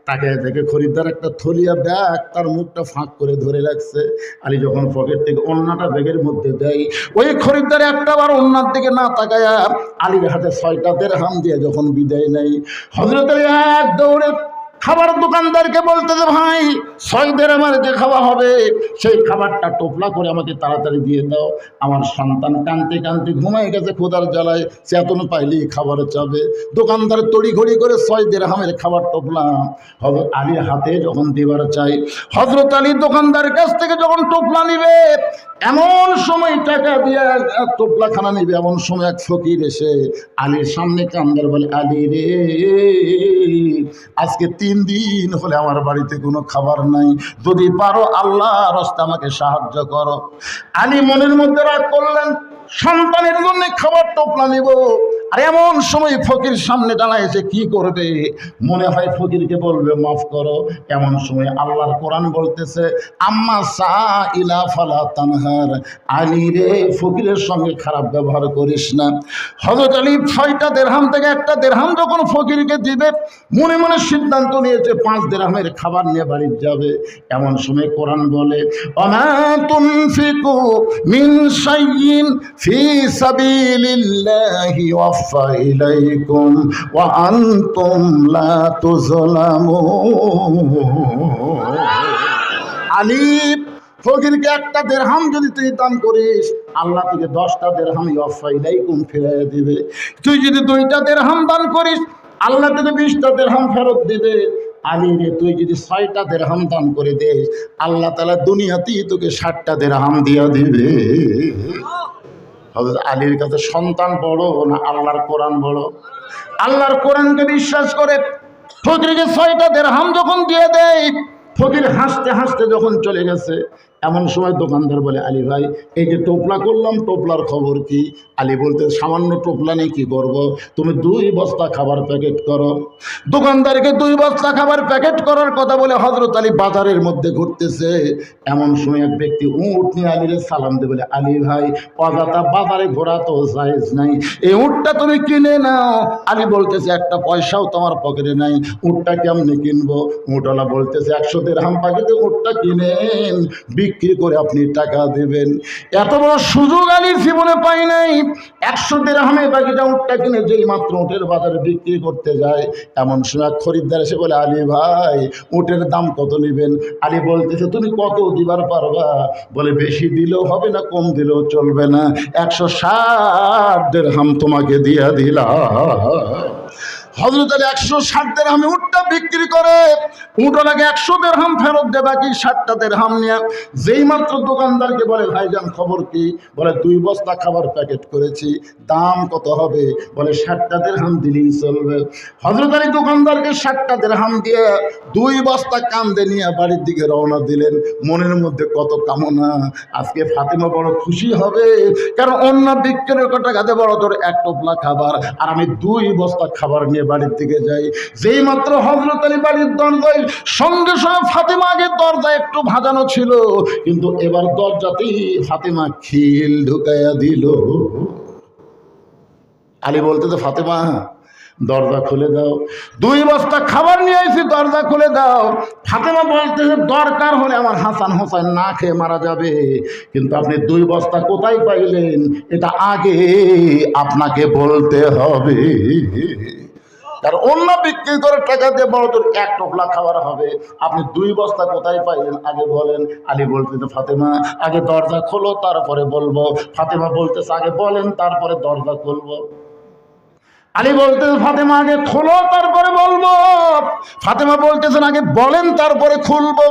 তাকে দেখে খরিদ্দার একটা থলিয়া ব্যাগ তার মুখটা ফাঁক করে ধরে রাখছে। আলী যখন পকেট থেকে অন্যটা ব্যাগের মধ্যে দেয়, ওই খরিদ্দার একটা বার অন্যার দিকে না তাকায়া আলীর হাতে 6টা দিরহাম দিয়ে যখন বিদায় নেয়, হযরত আলী এক দৌড়ে খাবার দোকানদারকে বলতেছে, ভাই 6 দিরহামের যে খাওয়া হবে সেই খাবারটা টোপলা করে আমাকে তাড়াতাড়ি দিয়ে দাও। আমার সন্তান কাঁদতে কাঁদতে ঘুমায় গেছে ক্ষুধার জ্বালায়, সে এতনো পাইলেই খাবার চাবে। দোকানদার তড়িঘড়ি করে 6 দিরহামের খাবার টোপলা হযরত আলীর হাতে যখন দিবার চাই, হযরত আলী দোকানদারের কাছ থেকে যখন টোপলা নিবে, এমন সময় টাকা দিয়ে টোপলা খানা নিবে, এমন সময় এক ফকির এসে আলীর সামনে কান্দার বলে, আলী রে, আজকে 3 দিন হলে আমার বাড়িতে কোনো খাবার নাই, যদি পারো আল্লাহ রাস্তা আমাকে সাহায্য করো। আলী মনের মধ্যে রাগ করলেন, সন্তানের জন্য খাবার টোপলা নিব, আর এমন সময় ফকির সামনে দাঁড়ায় এসে কি করবে? মনে হয় ফকিরকে বলবে মাফ করো। এমন সময় আল্লাহর কোরআন বলতেছে, আম্মা সাইলা ফালা তানহার, আলী রে, ফকিরের সঙ্গে খারাপ ব্যবহার করিস না। হযরত আলী 6টা দিরহাম থেকে একটা দিরহাম যখন ফকিরকে দিবে, মনে মনে সিদ্ধান্ত নিয়েছে 5 দিরহামের খাবার নিয়ে বাড়ি যাবে। এমন সময় কোরআন বলে, ওমা তুনফিকু মিন শাইইন ফি সাবিলিল্লাহি ওয়াফা ইলাইকুম ওয়া আনতুম লা তুযলামুন। আলী, ফকিরকে একটা দিরহাম যদি তুই দান করিস, আল্লাহ তোকে 10টা দিরহাম ওয়াফা ইলাইকুম ফিরিয়ে দিবে। তুই যদি 2টা দিরহাম দান করিস, আল্লাহ তোকে 20টা দিরহাম ফেরত দিবে। আলী রে, তুই যদি 6টা দিরহাম দান করে দিস, আল্লাহ তাআলা দুনিয়াতেই তোকে 60টা দিরহাম দিয়ে দিবে। হযরত আলীর কাছে সন্তান বড় না আল্লাহর কোরআন বড়? আল্লাহর কোরআনকে বিশ্বাস করে ফকিরকে 6টা দিরহাম যখন দিয়ে দেয়, ফকির হাসতে হাসতে যখন চলে গেছে, এমন সময় দোকানদার বলে, আলী ভাই, এই যে টোপলা করলাম, টোপলার খবর কি? আলী বলতে, সামান্য টোপলা নেই, কি করব? তুমি 2 বস্তা খাবার প্যাকেট করো। দোকানদারকে 2 বস্তা খাবার প্যাকেট করার কথা বলে হযরত আলী বাজারের মধ্যে ঘুরতেছে। এমন সময় এক ব্যক্তি উট নিয়ে আলীরে সালাম দিয়ে বলে, আলী ভাই, অযথা বাজারে ঘোরা তো জায়েজ নাই, এই উটটা তুমি কিনে নাও। আলী বলতেছে, একটা পয়সাও তোমার পকেটে নাই, উটটা কেমনে কিনবো? উটওয়ালা বলতেছে, 100 দিরহাম পাখিতে উটটা কিনেন, বিক্রি করে আপনি টাকা দেবেন। এত বড় সুযোগ আলীর জীবনে পাই নাই। 100 দিরহামে বাকিটা উটটা কিনে যেই মাত্র উটের বাজারে বিক্রি করতে যায়, এমন সময় খরিদ্দার এসে বলে, আলী ভাই, উটের দাম কত নেবেন? আলী বলতেছে, তুমি কত দিবার পারবা? বলে, বেশি দিলেও হবে না, কম দিলেও চলবে না, 160 দিরহাম তোমাকে দিয়া দিলাম। হযরত আলী 160 দিরহামে উটটা বিক্রি করে, উটওয়ালাকে 100 দিরহাম ফেরত দেয়, বাকি 60টা দিরহাম নিয়ে যেই মাত্র দোকানদারকে বলে, ভাইজান খবর কি? বলে, 2 বস্তা খাবার প্যাকেট করেছি, দাম কত হবে? বলে, 60টা দিরহাম দিলেই চলবে। হযরত আলী দোকানদারকে 60টা দিরহাম দিয়ে 2 বস্তা কান্দে নিয়ে বাড়ির দিকে রওনা দিলেন। মনের মধ্যে কত কামনা, আজকে ফাতেমা বড় খুশি হবে, কারণ অন্য বিক্রির টাকাতে বড় তোর 1 টোপলা খাবার, আর আমি 2 বস্তা খাবার নিয়ে বাড়ির দিকে যাই। যেই মাত্র হযরত আলী বাড়ির দরজায়, সঙ্গে সঙ্গে ফাতেমা, আগে দরজা একটু ভাজানো ছিল, কিন্তু এবার দরজাতেই ফাতেমা খিল ঢুকাইয়া দিল। আলী বলতেছে, ফাতেমা, দরজা খুলে দাও, 2 বস্তা খাবার নিয়ে এসেছি, দরজা খুলে দাও। ফাতেমা বলতেছে, দরকার হলে আমার হাসান হোসেন না খেয়ে মারা যাবে, কিন্তু আপনি 2 বস্তা কোথায় পাইলেন এটা আগে আপনাকে বলতে হবে। আর অন্য বিক্রি করে টাকা দিয়ে বড় তোর 1 টোপলা খাবার হবে, আপনি 2 বস্তা কোথায় পাইলেন আগে বলেন। আলী বলতেছে, ফাতেমা, আগে দরজা খোলো, তারপরে বলবো। ফাতেমা বলতেছে, আগে বলেন, তারপরে দরজা খুলবো। আলী বলতেছে, ফাতেমা, আগে খোলো, তারপরে বলবো। ফাতেমা বলতেছেন, আগে বলেন, তারপরে খুলবো।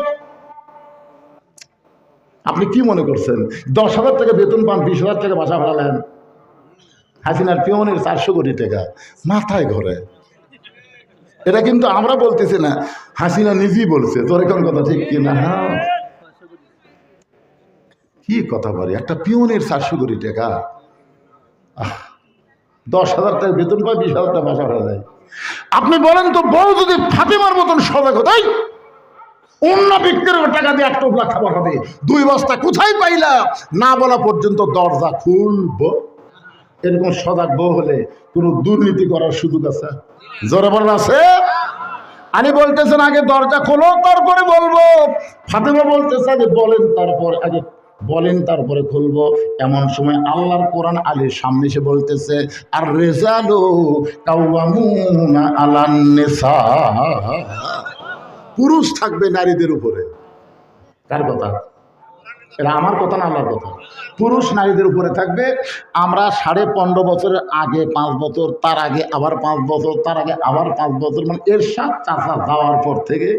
আপনি কি মনে করছেন 10,000 টাকা বেতন পান, 20,000 টাকা বাসা ভাড়া নেন? হাসিনার পিয়নের 400 কোটি টাকা মাথায় ঘরে। এটা কিন্তু আমরা বলতেছি না, হাসিনা নিজেই বলছে। তোর এখন কথা ঠিক কিনা? হ্যাঁ, কি কথা বলে, একটা পিয়নের 400 কোটি টাকা, 10,000 টাকা বেতন পায়, 20,000 টাকা বাসা ভাড়া দেয়। আপনি বলেন তো, বউ যদি ফাতেমার মতন সজাগ হতাই, অন্য বিক্রির টাকা দিয়ে 1 টোপলা খাবার হবে, 2 বস্তা কোথায় পাইলা না বলা পর্যন্ত দরজা খুলবো। এরকম সজাগ বউ হলে কোনো দুর্নীতি করার সুযোগ আছে? জোরে বলেন আছে? আলী বলতেছেন আগে দরজা খোলো তারপরে বলবো। ফাতেমা বলতেছে আগে বলেন তারপর, আগে বলেন তারপরে খুলবো। এমন সময় আল্লাহর কোরআন আলীর সামনে এসে বলতেছে, আর রিজালু কাওয়ামুনা আলান নিসা, পুরুষ থাকবে নারীদের উপরে। কার কথা? এটা আমার কথা না, আল্লাহর কথা। পুরুষ নারীদের উপরে থাকবে। আমরা 15.5 বছরের আগে 5 বছর, তার আগে আবার 5 বছর, তার আগে আবার 5 বছর, মানে এরশাদ চাচা যাওয়ার পর থেকে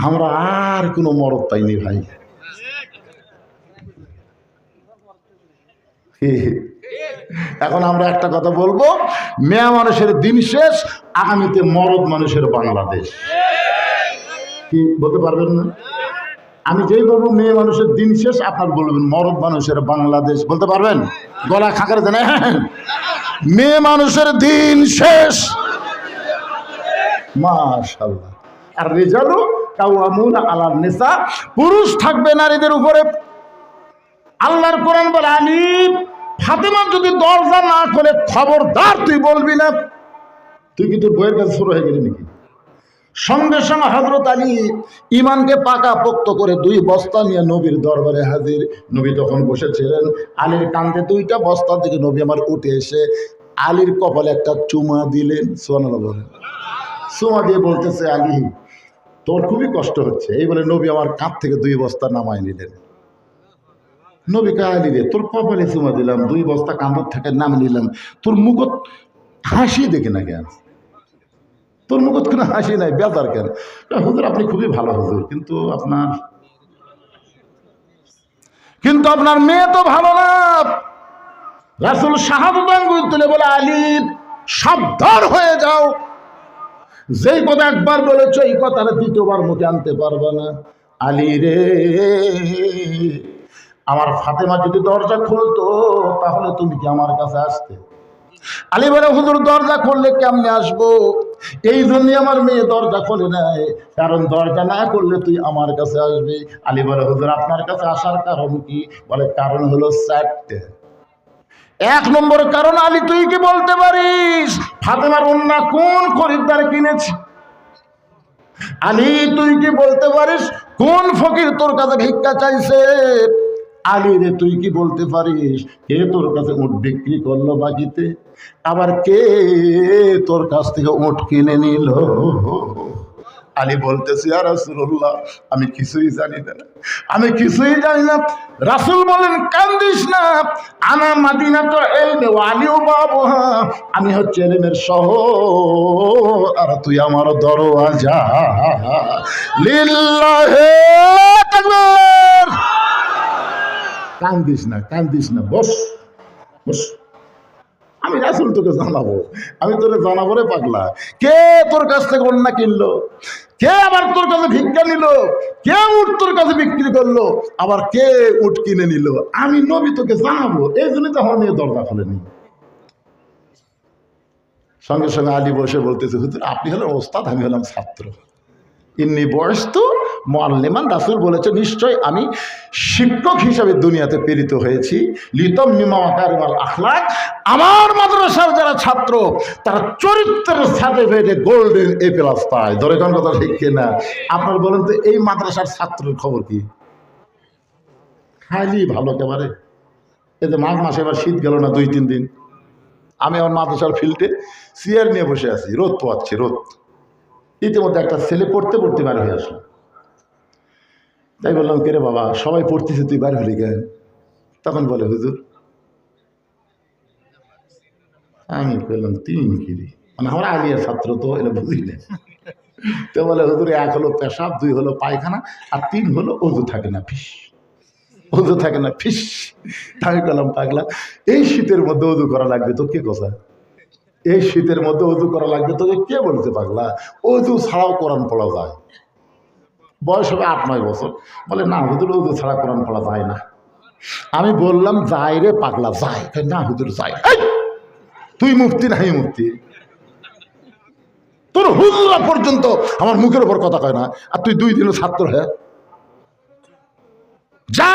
আমরা আর কোনো মরদ পাইনি ভাই। এখন আমরা একটা কথা বলবো, মেয়ে মানুষের দিন শেষ, আগামীতে মরদ মানুষের বাংলাদেশ। কি বলতে পারবেন না? আমি যেই বলবো মেয়ে মানুষের দিন শেষ, আপনার বলবেন মরদ মানুষের বাংলাদেশ। বলতে পারবেন? গলা খাঁকারে দেন, হ্যাঁ মেয়ে মানুষের দিন শেষ, মাশাআল্লাহ। আর রিজালু কাওয়ামুনা আলান নিসা, পুরুষ থাকবে নারীদের উপরে। আল্লাহর কোরআন বলে, আলী ফাতেমা যদি দরজা না খোলে খবরদার তুই বলবি না। তুই কি তোর বইয়ের কাছে শুরু হয়ে গেলি নাকি? সঙ্গে সঙ্গে হযরত আলী ঈমানকে পাকা পোক্ত করে 2 বস্তা নিয়ে নবীর দরবারে হাজির। নবী তখন বসেছিলেন, আলীর কাঁধে 2টা বস্তা থেকে নবী আমার উঠে এসে আলীর কপালে একটা চুমা দিলেন। সুবহানাল্লাহ বলেন। চুমা দিয়ে বলতেছে, আলী তোর খুবই কষ্ট হচ্ছে। এই বলে নবী আমার কাঁধ থেকে 2 বস্তা নামায় নিলেন। নবী কে, আলী রে তোর কপালে চুমা দিলাম, 2 বস্তা কাঁধর থেকে নাম নিলাম, তোর মুখত হাসি দেখে না কেন? তোর মুখত কোনো হাসি নাই, বেজার কেন? হুজুর আপনি খুবই ভালো হুজুর, কিন্তু আপনার মেয়ে তো ভালো না। রাসূল শাহাদাত আঙ্গুল তুলে বলে, আলী সাবধান হয়ে যাও, যেই কথা একবার বলেছ এই কথাটা 2বার মুখে আনতে পারবে না। আলী রে, আমার ফাতেমা যদি দরজা খুলতো তাহলে তুমি কি আমার কাছে আসতে? আলী বলে, হুজুর দরজা খুললে কেমনে আসবো? এই জন্য আমার মেয়ে দরজা খোলে নাই, কারণ দরজা না করলে তুই আমার কাছে আসবি। আলী বলে, হুজুর আপনার কাছে আসার কারণ কি? বলে, কারণ হলো 4টে। 1 নম্বর কারণ, আলী তুই কি বলতে পারিস ফাতেমার ওন্না কোন খরিদ্দার কিনেছে? আলী তুই কি বলতে পারিস কোন ফকির তোর কাছে ভিক্ষা চাইছে? আলী রে তুই কি বলতে পারিস কে তোর কাছে উট বিক্রি করলো বাকিতে? আবার কে তোর কাছ থেকে উট কিনে নিল? আলী বলতেছি, ইয়া রাসূলুল্লাহ আমি কিছুই জানি না, আমি কিছুই জানি না। রাসূল বলেন, কান্দিস না, আনা মাদিনাতু ইলমি ওয়া আলিউ বাবুহা, আমি হচ্ছে ইলমের শহর আর তুই আমার দরওয়াজা। লিল্লাহি তাকবীর। কান্দিস না, কান্দিস না, বস বস, আমি রাসূল তোকে জানাবো, আমি তোরে জানাবো রে পাগলা। কে তোর কাছ থেকে অন্যা কিনলো? কে আবার তোর কাছে ভিক্ষা নিল? কে উট তোর কাছে বিক্রি করলো? আবার কে উট কিনে নিল? আমি নবী তোকে জানাবো। এই জন্যই তো আমার মেয়ে দরজা খোলেনি। সঙ্গে সঙ্গে আলী বসে বলতেছে, হুজুর আপনি হলেন ওস্তাদ, আমি হলাম ছাত্র। ইন্নি বয়স্তু মুআল্লিমান, রাসূল বলেছে নিশ্চয় আমি শিক্ষক হিসাবে দুনিয়াতে প্রেরিত হয়েছি। লিতাম্মিমা মাকারিমাল আখলাক, আমার মাদ্রাসার যারা ছাত্র তারা চরিত্রের সার্টিফিকেটে গোল্ডেন A+ পায়। ধরে কোন কথা ঠিক কিনা? আপনার বলেন তো এই মাদ্রাসার ছাত্রের খবর কি? খালি ভালো একেবারে। এই যে মাঘ মাসে এবার শীত গেল না 2-3 দিন, আমি আমার মাদ্রাসার ফিল্ডে চেয়ার নিয়ে বসে আছি, রোদ পোয়াচ্ছি, রোদ। ইতিমধ্যে একটা ছেলে পড়তে পড়তে বার হয়ে আসলো। তাই বললাম, কে রে বাবা সবাই পড়তেছে তুই বার হলি কেন? তখন বলে, হুজুর আমি বললাম 3 কিরি, মানে আমার আলিয়ার ছাত্র তো এটা বুঝিলেন। তো বলে, হুজুর 1 হলো পেশাব, 2 হলো পায়খানা, আর 3 হলো ওযু থাকে না ফিস, ওযু থাকে না ফিস। আমি বললাম, পাগলা এই শীতের মধ্যে ওযু করা লাগবে তো? কে কথা? এই শীতের মধ্যে ওযু করা লাগবে তোকে কে বলতে? পাগলা ওযু ছাড়াও কোরআন পড়া যায়। বয়স হবে 8-9 বছর। বলে, না হুজুর ওযু ছাড়া কোরআন পড়া যায় না। আমি বললাম, যাই রে পাগলা যাই। না হুজুর যাই। তুই মুফতি না? আমি মুফতি। তোর হুজুরা পর্যন্ত আমার মুখের উপর কথা কয় না, আর তুই 2 দিনের ছাত্র হ্যাঁ? যা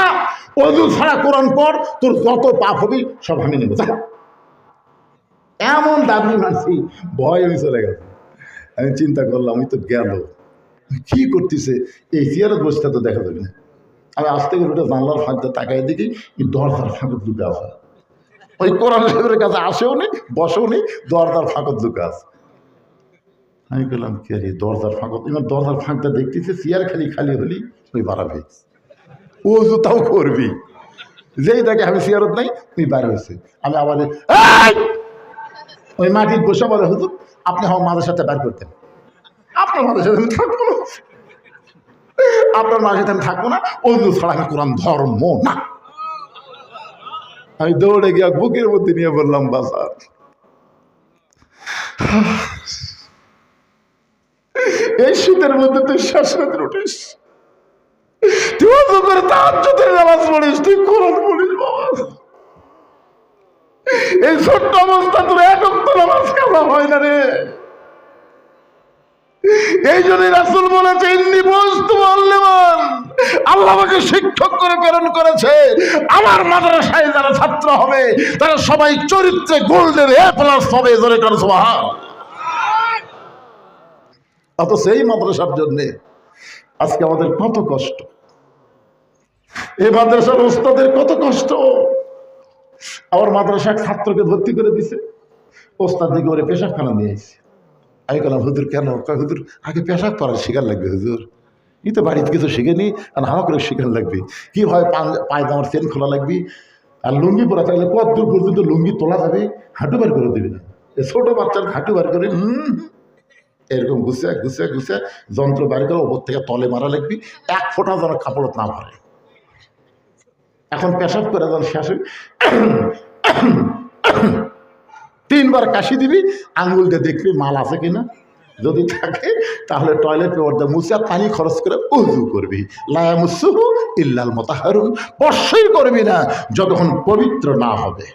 ওযু ছাড়া কোরআন পড়, তোর যত পাপ হবি সব আমি নেব। যা। এমন দাবি মানছি ভয় আমি চলে গেছে। আমি চিন্তা করলাম ওই তো গেল, কি করতেছে এই চেয়ারে বসতে তো দেখা যাবে না। আমি আজ থেকে ওটা জানলার ফাঁকতে তাকাই দেখি দরজার ফাঁকত লুকা আছে। ওই কোরআন সাহেবের কাছে আসেও নি, বসেও নি, দরজার ফাঁকত লুকা আছে। আমি বললাম কে রে দরজার ফাঁকত, এবার দরজার ফাঁকটা দেখতেছে চেয়ার খালি হলি ওই বাড়াবে, ও তাও করবি, যেই দেখে আমি চেয়ারত নাই ওই বাইরে হয়েছে। আমি আবার ওই মাটির বসে বলে হুজুর আপনি আমার মাদের সাথে বের করতেন, আপনার মাদের সাথে আমি থাকবো না, আপনার মাদের সাথে আমি থাকবো না, অন্য ছাড়া আমি কোরআন ধর্ম না। আমি দৌড়ে গিয়ে বুকের মধ্যে নিয়ে বললাম বাজার, এই শীতের মধ্যে তুই শাসনের উঠিস, তুই অজু করে তাহাজ্জুদের নামাজ পড়িস, তুই কোরআন পড়িস বাবা। এই ছোট্ট অবস্থা তোর এক ওয়াক্ত নামাজ কাজা হয় না রে। এই জন্যই রাসূল বলেছে ইন্নী বুইস্তু মুআল্লিমান, আল্লাহ আমাকে শিক্ষক করে প্রেরণ করেছে। আমার মাদ্রাসায় যারা ছাত্র হবে তারা সবাই চরিত্রে গোল্ডেন A+ হবে। জোরে করে সুবহান। অত সেই মাদ্রাসার জন্য আজকে আমাদের কত কষ্ট, এই মাদ্রাসার ওস্তাদের কত কষ্ট। আমার মাদ্রাসার ছাত্রকে ভর্তি করে দিছে, ওস্তাদ দিকে ওরে পেশাবখানা নিয়ে আসছে। আমি বললাম হুজুর কেন? হুজুর আগে পেশাব করার শিকার লাগবে হুজুর, ই তো বাড়িতে কিছু শিখেনি আর হামা করে শিকার লাগবে। কি হয় পায়জামার চেন খোলা লাগবে, আর লুঙ্গি পরা থাকলে কত দূর পর্যন্ত লুঙ্গি তোলা যাবে, হাঁটু বার করে দেবে না। ছোট বাচ্চার হাঁটু বার করে এরকম ঘুষে যন্ত্র বার করে ওপর থেকে তলে মারা লাগবে, এক ফোঁটা যেন কাপড়ত না ভরে। এখন পেশাব করে যেন শেষ 3 বার কাশি দিবি, আঙুলটা দেখবি মাল আছে কিনা, যদি থাকে তাহলে টয়লেট পেপারটা মুছে পানি খরচ করে উযু করবি। লা ইয়ামাসসুহু ইল্লাল মুতাহহারুন, স্পর্শই করবি না যতক্ষণ পবিত্র না হবে।